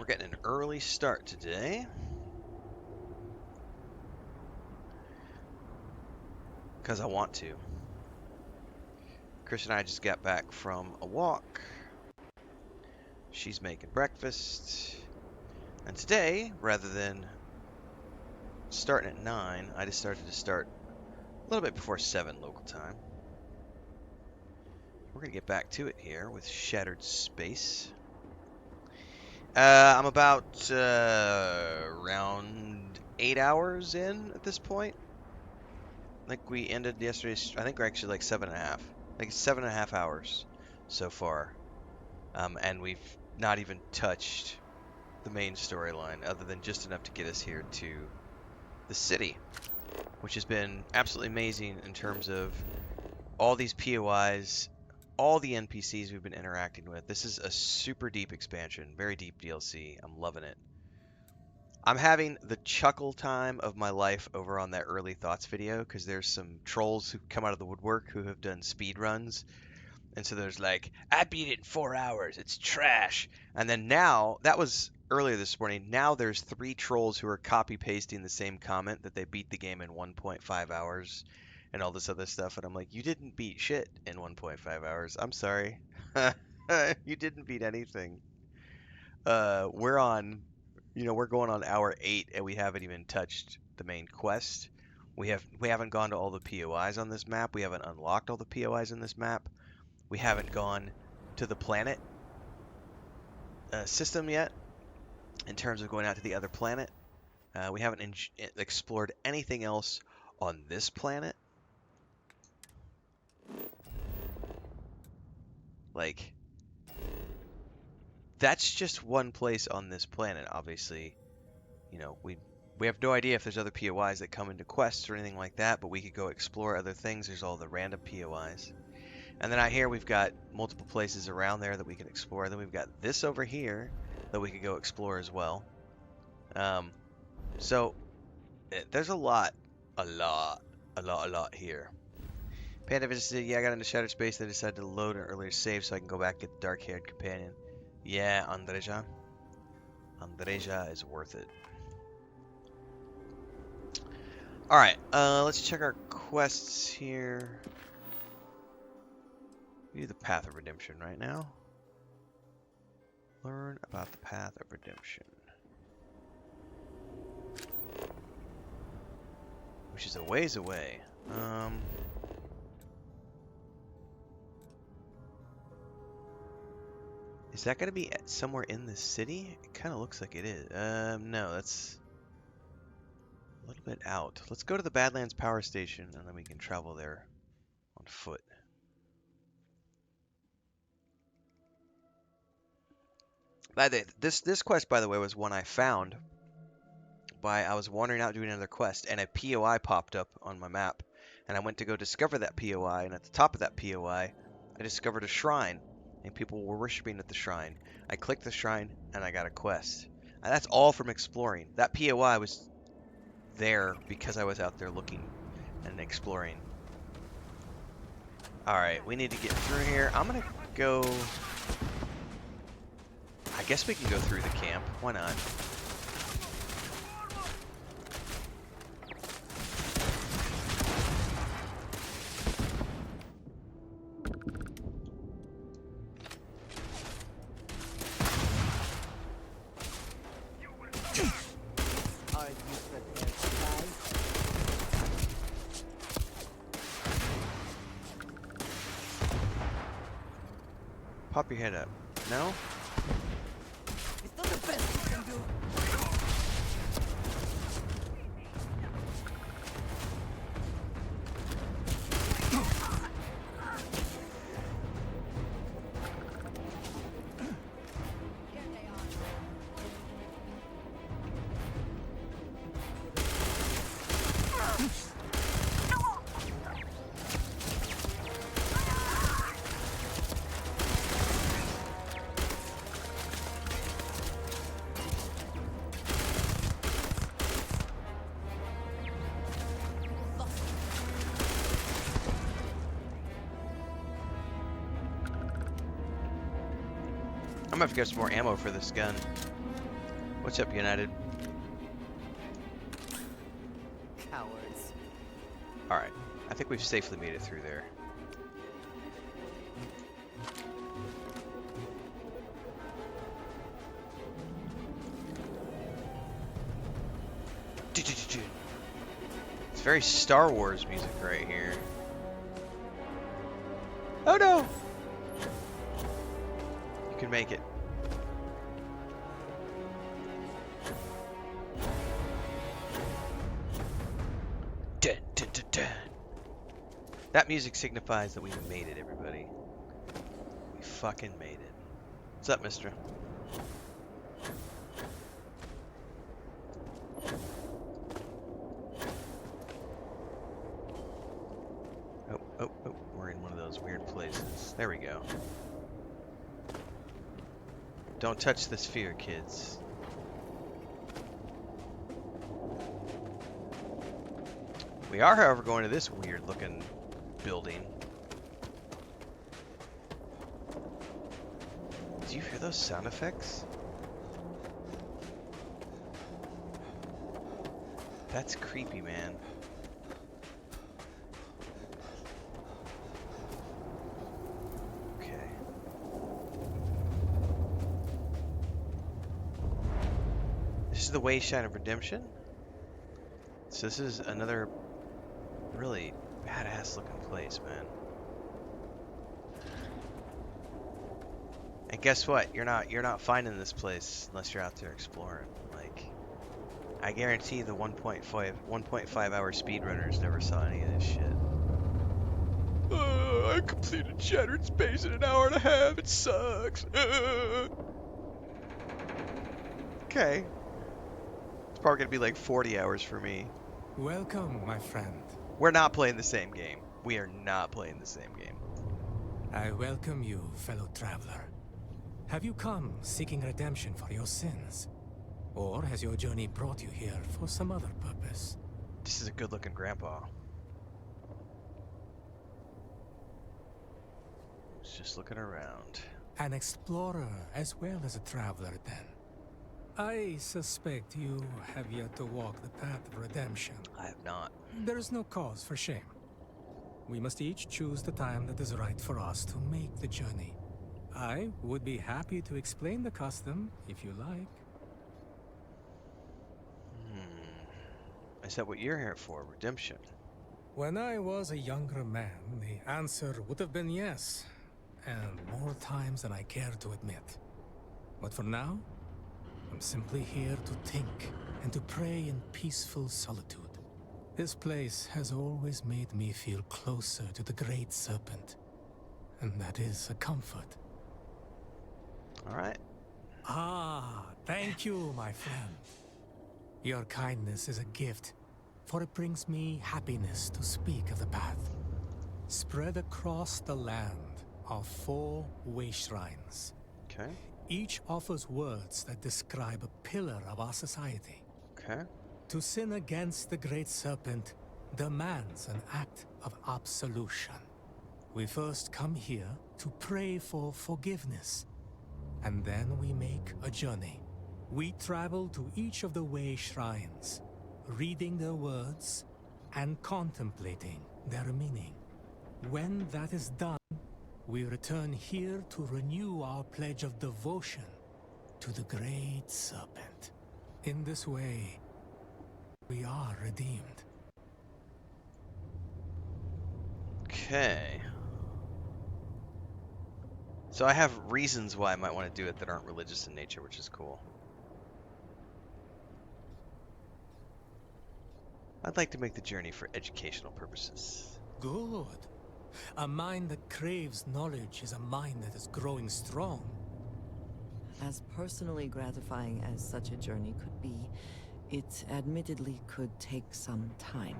We're getting an early start today. Because I want to. Chris and I just got back from a walk. She's making breakfast. And today, rather than starting at 9, I decided to start a little bit before 7 local time. We're going to get back to it here with Shattered Space. I'm about around 8 hours in at this point. I think we ended yesterday's. I think we're actually like 7.5. I think it's 7.5 hours so far. And we've not even touched the main storyline, other than just enough to get us here to the city, which has been absolutely amazing in terms of all these POIs, all the NPCs we've been interacting with. This is a super deep expansion, very deep DLC. I'm loving it. I'm having the chuckle time of my life over on that early thoughts video, because there's some trolls who come out of the woodwork who have done speed runs. And so there's like, I beat it in 4 hours. It's trash. And then now, that was earlier this morning. Now there's 3 trolls who are copy pasting the same comment that they beat the game in 1.5 hours and all this other stuff. And I'm like, you didn't beat shit in 1.5 hours. I'm sorry. You didn't beat anything. We're on, we're going on hour 8 and we haven't even touched the main quest. We haven't gone to all the POIs on this map. We haven't unlocked all the POIs on this map. We haven't gone to the planet system yet in terms of going out to the other planet. We haven't explored anything else on this planet. Like, that's just one place on this planet, obviously. We have no idea if there's other POIs that come into quests or anything like that, but we could go explore other things. There's all the random POIs. And then out here we've got multiple places around there that we can explore. Then we've got this over here that we could go explore as well. So there's a lot here. Panda Vision said, yeah, I got into Shattered Space, then decided to load an earlier save so I can go back and get the dark-haired companion. Yeah, Andreja. Andreja is worth it. Alright, let's check our quests here. We do the Path of Redemption right now. Learn about the Path of Redemption. Which is a ways away. Is that going to be somewhere in the city? It kind of looks like it is. No, that's a little bit out. Let's go to the Badlands Power Station, and then we can travel there on foot. This quest, by the way, was one I found I was wandering out doing another quest, and a POI popped up on my map, and I went to go discover that POI, and at the top of that POI, I discovered a shrine, and people were worshiping at the shrine. I clicked the shrine, and I got a quest. And that's all from exploring. That POI was there because I was out there looking and exploring. Alright, we need to get through here. I'm gonna go... I guess we can go through the camp. Why not? Pop your head up. No? It's not the best you can do. I'm gonna have to get some more ammo for this gun. What's up, United? Cowards. Alright. I think we've safely made it through there. It's very Star Wars music right here. Oh no! You can make it. Dun, dun, dun, dun. That music signifies that we made it, everybody. We fucking made it. What's up, mister? Oh, we're in one of those weird places. There we go. Don't touch the sphere, kids. We are, however, going to this weird-looking building. Do you hear those sound effects? That's creepy, man. Okay. This is the Wayshrine of Redemption. So this is another really badass looking place, man. And guess what? You're not finding this place unless you're out there exploring. Like, I guarantee the 1.5 hour speedrunners never saw any of this shit. I completed Shattered Space in an hour and a half. It sucks. Okay. It's probably gonna be like 40 hours for me. Welcome, my friend. We're not playing the same game. We are not playing the same game. I welcome you, fellow traveler. Have you come seeking redemption for your sins? Or has your journey brought you here for some other purpose? This is a good looking grandpa. He's just looking around. An explorer as well as a traveler, then. I suspect you have yet to walk the path of redemption. I have not. There is no cause for shame. We must each choose the time that is right for us to make the journey. I would be happy to explain the custom, if you like. Is that what you're here for? Redemption? When I was a younger man, the answer would have been yes. And more times than I care to admit. But for now, I'm simply here to think and to pray in peaceful solitude. This place has always made me feel closer to the Great Serpent. And that is a comfort. Alright. Ah, thank you, my friend. Your kindness is a gift, for it brings me happiness to speak of the path. Spread across the land are 4 way shrines. Okay. Each offers words that describe a pillar of our society. Okay. To sin against the Great Serpent demands an act of absolution. We first come here to pray for forgiveness, and then we make a journey. We travel to each of the way shrines, reading their words and contemplating their meaning. When that is done, we return here to renew our pledge of devotion to the Great Serpent. In this way, we are redeemed. Okay. So I have reasons why I might want to do it that aren't religious in nature, which is cool. I'd like to make the journey for educational purposes. Good. A mind that craves knowledge is a mind that is growing strong. As personally gratifying as such a journey could be, it admittedly could take some time.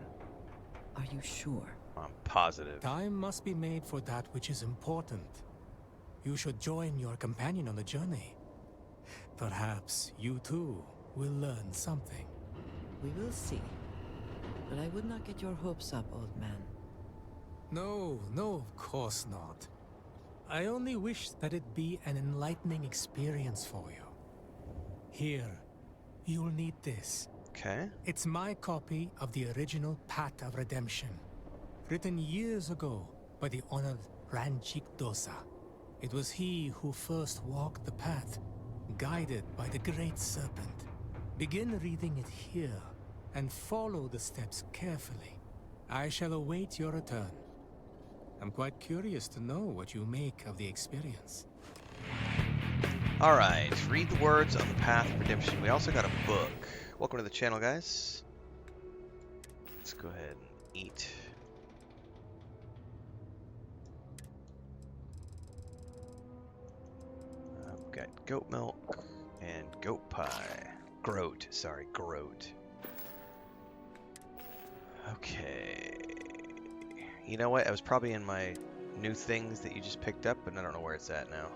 Are you sure? I'm positive. Time must be made for that which is important. You should join your companion on the journey. Perhaps you too will learn something. We will see. But I would not get your hopes up, old man. No, of course not. I only wish that it be an enlightening experience for you. Here, you'll need this. Okay. It's my copy of the original Path of Redemption, written years ago by the honored Ranjik Dosa. It was he who first walked the path, guided by the Great Serpent. Begin reading it here, and follow the steps carefully. I shall await your return. I'm quite curious to know what you make of the experience. Alright, read the words on the Path of Redemption. We also got a book. Welcome to the channel, guys. Let's go ahead and eat. I've got goat milk and goat pie. Groat, sorry, groat. Okay. You know what? I was probably in my new things that you just picked up, but I don't know where it's at now.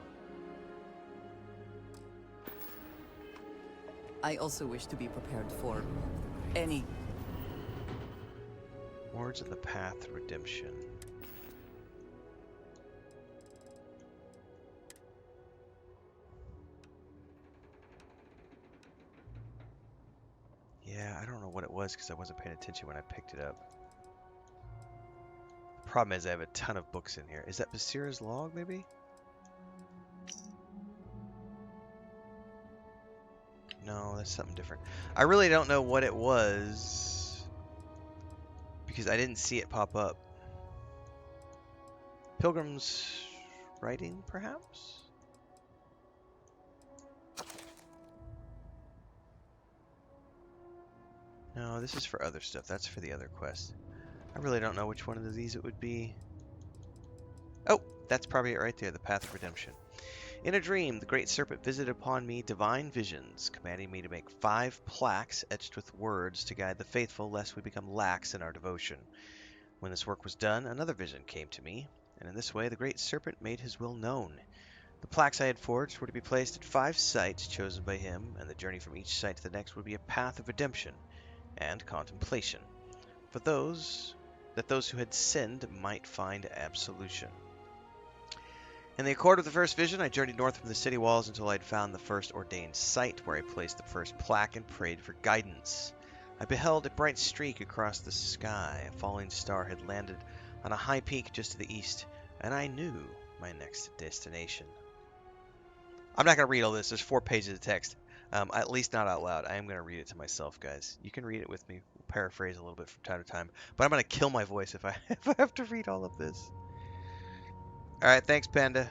I also wish to be prepared for any... Words of the Path of Redemption. Yeah, I don't know what it was because I wasn't paying attention when I picked it up. The problem is I have a ton of books in here. Is that Basira's log, maybe? No, that's something different. I really don't know what it was because I didn't see it pop up. Pilgrim's writing, perhaps? No, this is for other stuff. That's for the other quest. I really don't know which one of these it would be. Oh, that's probably it right there, the Path of Redemption. In a dream, the great serpent visited upon me divine visions, commanding me to make 5 plaques etched with words to guide the faithful, lest we become lax in our devotion. When this work was done, another vision came to me, and in this way the great serpent made his will known. The plaques I had forged were to be placed at 5 sites chosen by him, and the journey from each site to the next would be a path of redemption and contemplation, for those who had sinned might find absolution. In the accord of the first vision, I journeyed north from the city walls until I had found the first ordained site, where I placed the first plaque and prayed for guidance. I beheld a bright streak across the sky. A falling star had landed on a high peak just to the east, and I knew my next destination. I'm not going to read all this. There's 4 pages of text. At least not out loud. I am going to read it to myself, guys. You can read it with me. We'll paraphrase a little bit from time to time. But I'm going to kill my voice if I have to read all of this. Alright, thanks, Panda.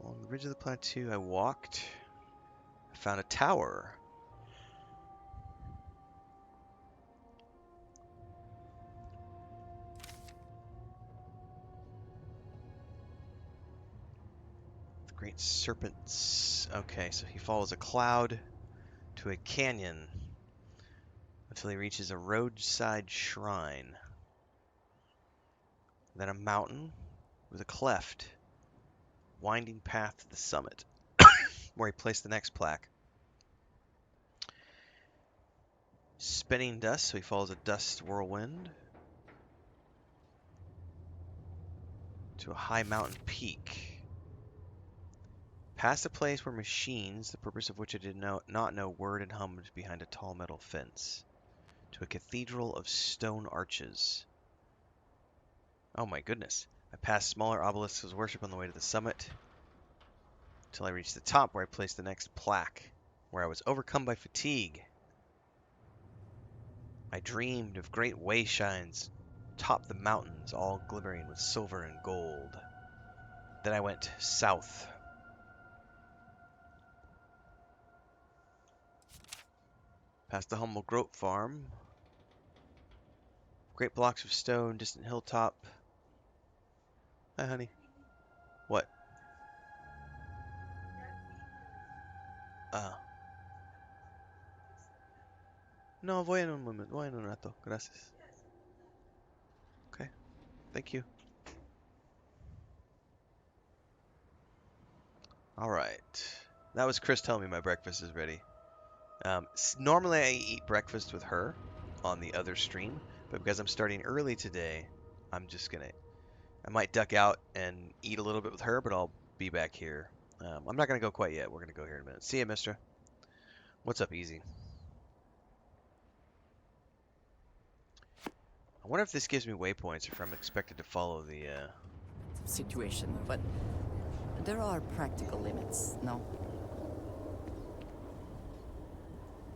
Along the ridge of the plateau, I walked. I found a tower. The great serpents. Okay, so he follows a cloud to a canyon until he reaches a roadside shrine. Then a mountain with a cleft, winding path to the summit, where he placed the next plaque. Spinning dust, so he follows a dust whirlwind to a high mountain peak. Past a place where machines, the purpose of which I did not know, whirred and hummed behind a tall metal fence. To a cathedral of stone arches. Oh my goodness. I passed smaller obelisks of worship on the way to the summit, until I reached the top, where I placed the next plaque, where I was overcome by fatigue. I dreamed of great way shines atop the mountains, all glimmering with silver and gold. Then I went south. Past the humble goat farm. Great blocks of stone, distant hilltop. Hi, honey. What? No, voy en un momento. Voy en un rato. Gracias. Okay. Thank you. Alright. That was Chris telling me my breakfast is ready. Normally I eat breakfast with her on the other stream, but because I'm starting early today, I'm just gonna I might duck out and eat a little bit with her, but I'll be back here. I'm not going to go quite yet. We're going to go here in a minute. See ya, mister. What's up, Easy? I wonder if this gives me waypoints, if I'm expected to follow the, Situation, but there are practical limits, no?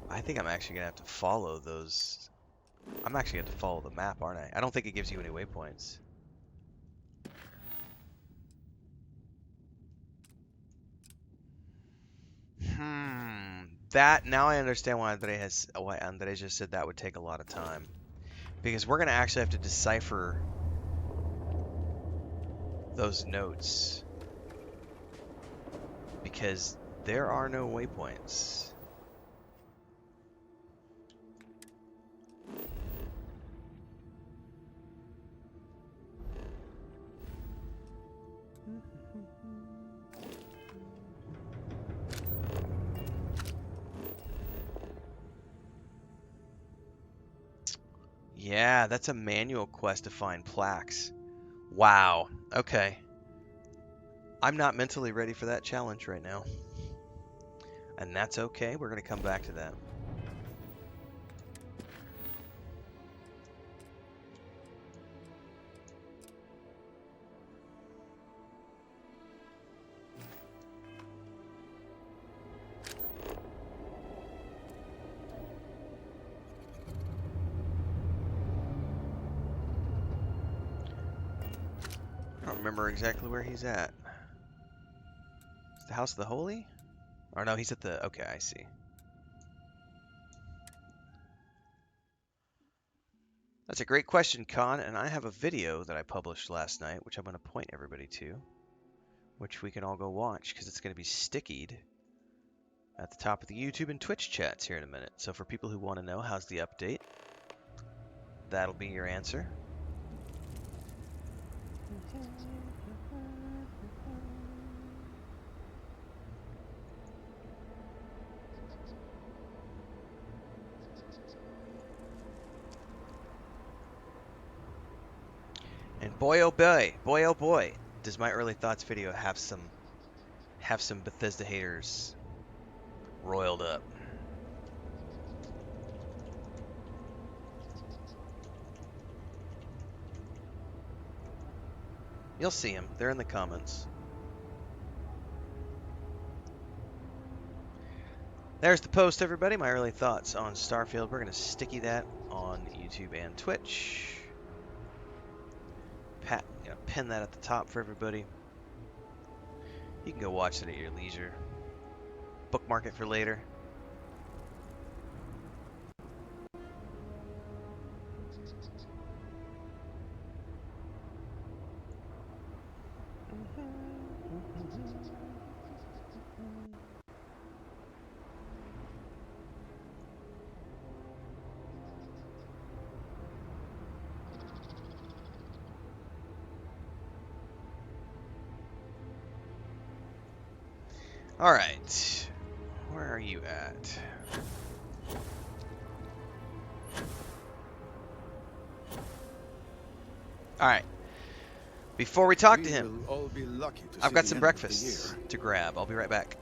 I think I'm actually going to have to follow those. I'm actually going to have to follow the map, aren't I? I don't think it gives you any waypoints. That, now I understand why Andre just said that would take a lot of time. Because we're going to actually have to decipher those notes. Because there are no waypoints. Yeah, that's a manual quest to find plaques. Wow. Okay. I'm not mentally ready for that challenge right now. And that's okay. We're going to come back to that. I don't remember exactly where he's at. Is the House of the Holy? Or no, he's at the... Okay, I see. That's a great question, Khan, and I have a video that I published last night, which I'm going to point everybody to, which we can all go watch, because it's going to be stickied at the top of the YouTube and Twitch chats here in a minute. So for people who want to know how's the update, that'll be your answer. And boy oh boy, does my early thoughts video have some Bethesda haters roiled up. You'll see them. They're in the comments. There's the post, everybody. My early thoughts on Starfield. We're going to sticky that on YouTube and Twitch. Pin that at the top for everybody. You can go watch it at your leisure. Bookmark it for later. All right, where are you at? All right, before we talk to him, I've got some breakfast to grab. I'll be right back.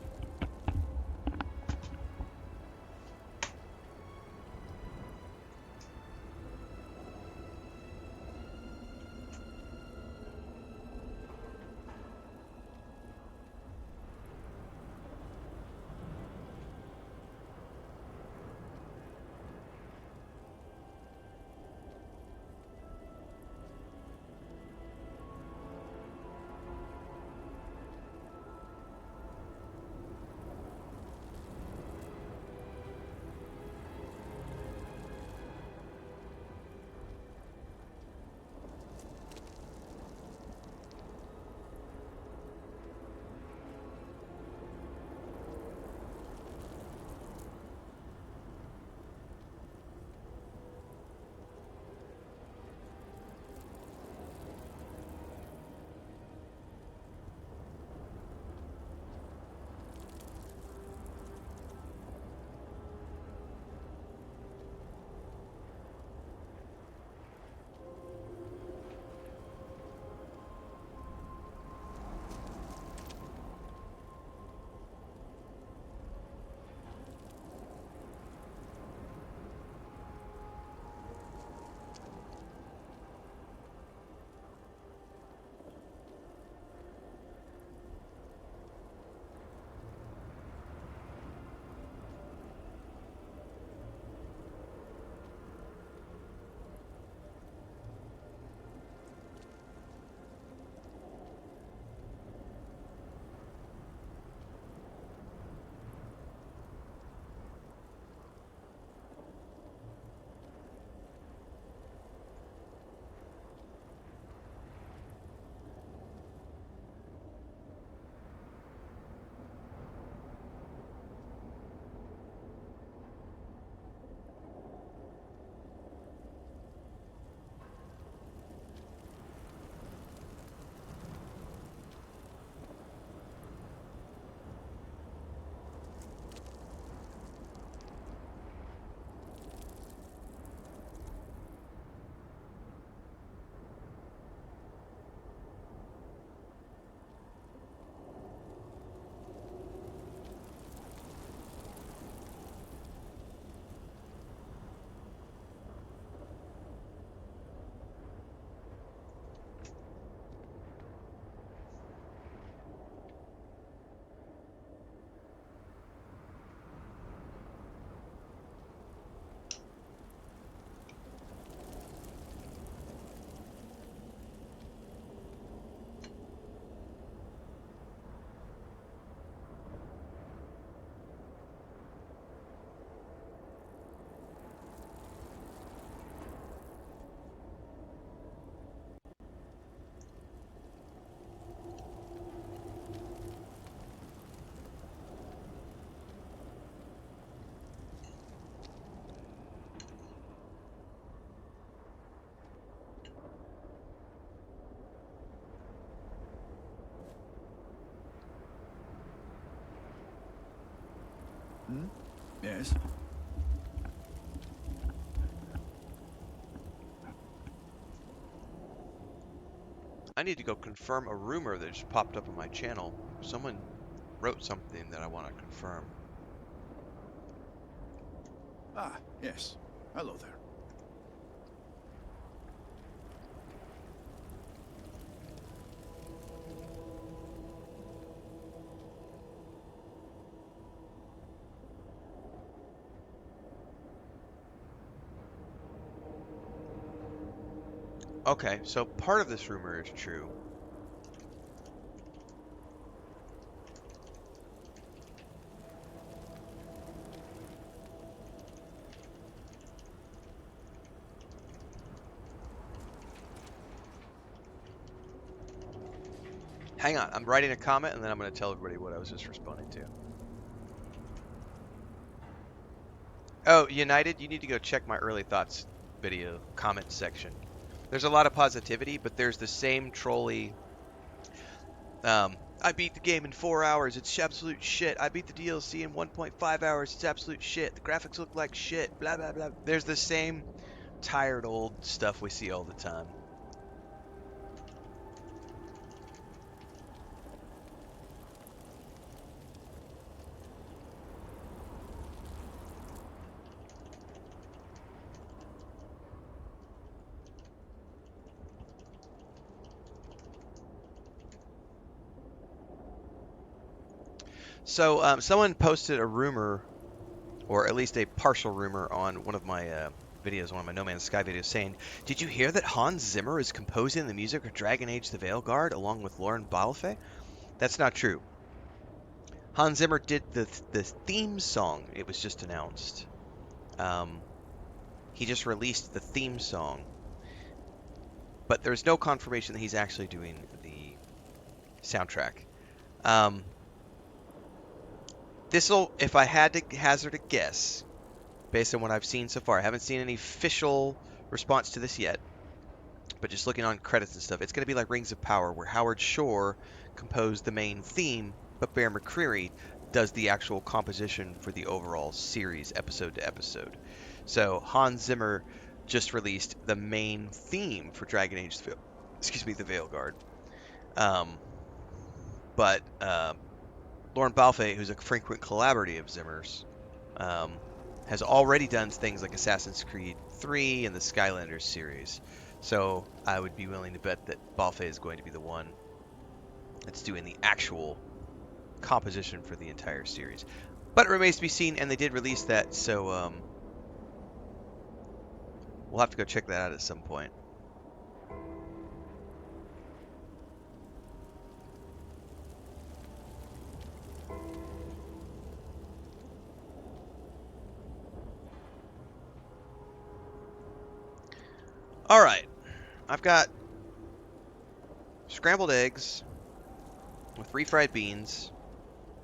Yes? I need to go confirm a rumor that just popped up on my channel. Someone wrote something that I want to confirm. Ah, yes. Hello there. Okay, so part of this rumor is true. Hang on, I'm writing a comment and then I'm going to tell everybody what I was just responding to. Oh, United, you need to go check my early thoughts video comment section. There's a lot of positivity, but there's the same trolley. I beat the game in 4 hours. It's absolute shit. I beat the DLC in 1.5 hours. It's absolute shit. The graphics look like shit. Blah, blah, blah. There's the same tired old stuff we see all the time. So someone posted a rumor, or at least a partial rumor, on one of my videos, one of my No Man's Sky videos, saying, "Did you hear that Hans Zimmer is composing the music of Dragon Age: The Veilguard along with Lauren Balfe?" That's not true. Hans Zimmer did the theme song. It was just announced. He just released the theme song, but there's no confirmation that he's actually doing the soundtrack. This'll, if I had to hazard a guess, based on what I've seen so far, I haven't seen any official response to this yet, but just looking on credits and stuff, it's going to be like Rings of Power, where Howard Shore composed the main theme, but Bear McCreary does the actual composition for the overall series, episode to episode. So Hans Zimmer just released the main theme for Dragon Age, the Veilguard. But Lauren Balfe, who's a frequent collaborator of Zimmer's, um, has already done things like Assassin's Creed 3 and the Skylanders series. So I would be willing to bet that Balfe is going to be the one that's doing the actual composition for the entire series. But it remains to be seen, and they did release that, so we'll have to go check that out at some point. All right, I've got scrambled eggs with refried beans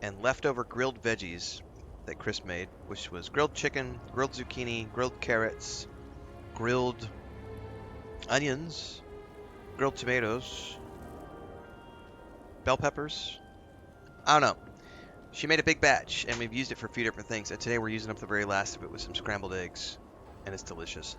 and leftover grilled veggies that Chris made, which was grilled chicken, grilled zucchini, grilled carrots, grilled onions, grilled tomatoes, bell peppers. I don't know. She made a big batch, and we've used it for a few different things. And today we're using up the very last of it with some scrambled eggs, and it's delicious.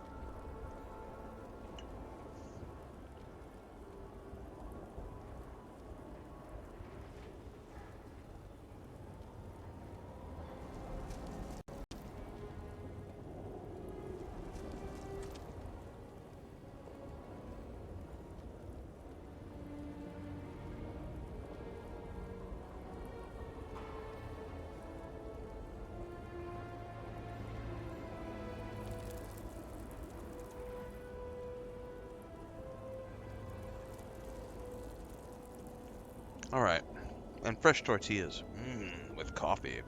All right, and fresh tortillas. With coffee.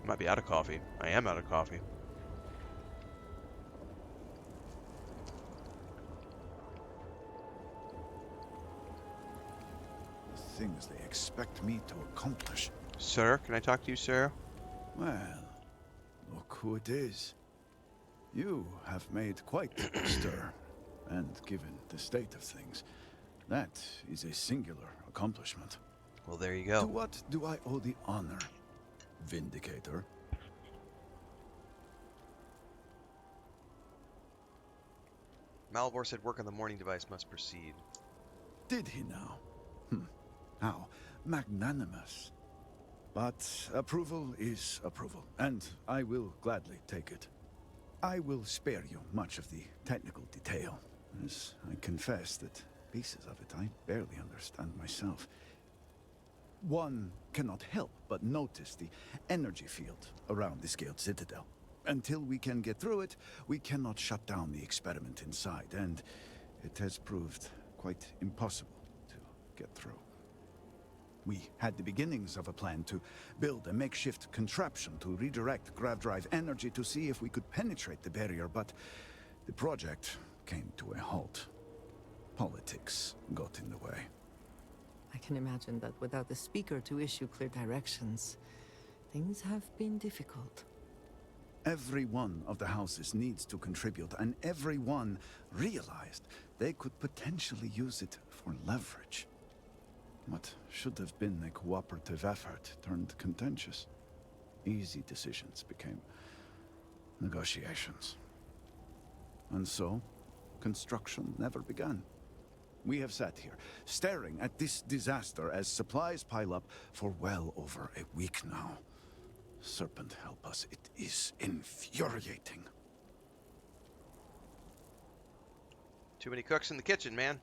Might be out of coffee. I am out of coffee. The things they expect me to accomplish. Sir, can I talk to you, sir? Well, look who it is. You have made quite a stir. And given the state of things, that is a singular accomplishment. Well, there you To go. what do I owe the honor, Vindicator? Malibor said work on the morning device must proceed. Did he now? How magnanimous. But approval is approval, and I will gladly take it. I will spare you much of the technical detail, as I confess that pieces of it I barely understand myself. One cannot help but notice the energy field around the Scaled Citadel. Until we can get through it, we cannot shut down the experiment inside, and it has proved quite impossible to get through. We had the beginnings of a plan to build a makeshift contraption to redirect grav drive energy to see if we could penetrate the barrier, but the project came to a halt. Politics got in the way. I can imagine that without the speaker to issue clear directions, things have been difficult. Every one of the houses needs to contribute, and everyone realized they could potentially use it for leverage. What should have been a cooperative effort turned contentious. Easy decisions became negotiations. And so, construction never began. We have sat here, staring at this disaster as supplies pile up for well over a week now. Serpent help us, it is infuriating. Too many cooks in the kitchen, man.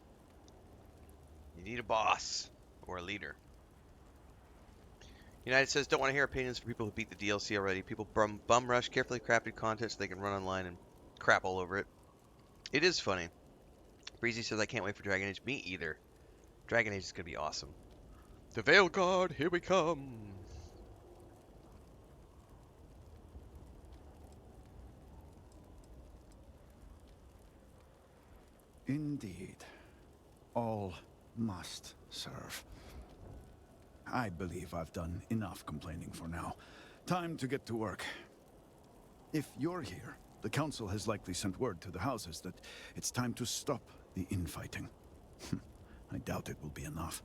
You need a boss or a leader. United says, don't want to hear opinions from people who beat the DLC already. People bum rush carefully crafted content so they can run online and crap all over it. It is funny. Breezy says, I can't wait for Dragon Age. Me either. Dragon Age is going to be awesome. The Veil Guard, here we come. Indeed. All must serve. I believe I've done enough complaining for now. Time to get to work. If you're here, the Council has likely sent word to the houses that it's time to stop the infighting. I doubt it will be enough.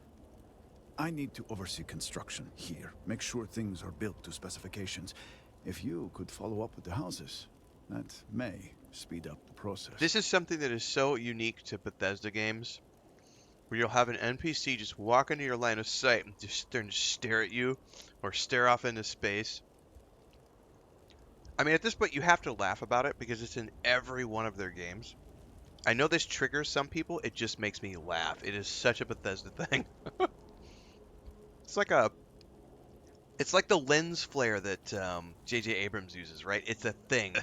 I need to oversee construction here, make sure things are built to specifications. If you could follow up with the houses, that may speed up the process. This is something that is so unique to Bethesda games, where you'll have an NPC just walk into your line of sight and just stare at you or stare off into space. I mean, at this point, you have to laugh about it because it's in every one of their games. I know this triggers some people. It just makes me laugh. It is such a Bethesda thing. It's like the lens flare that J.J. Abrams uses, right? It's a thing.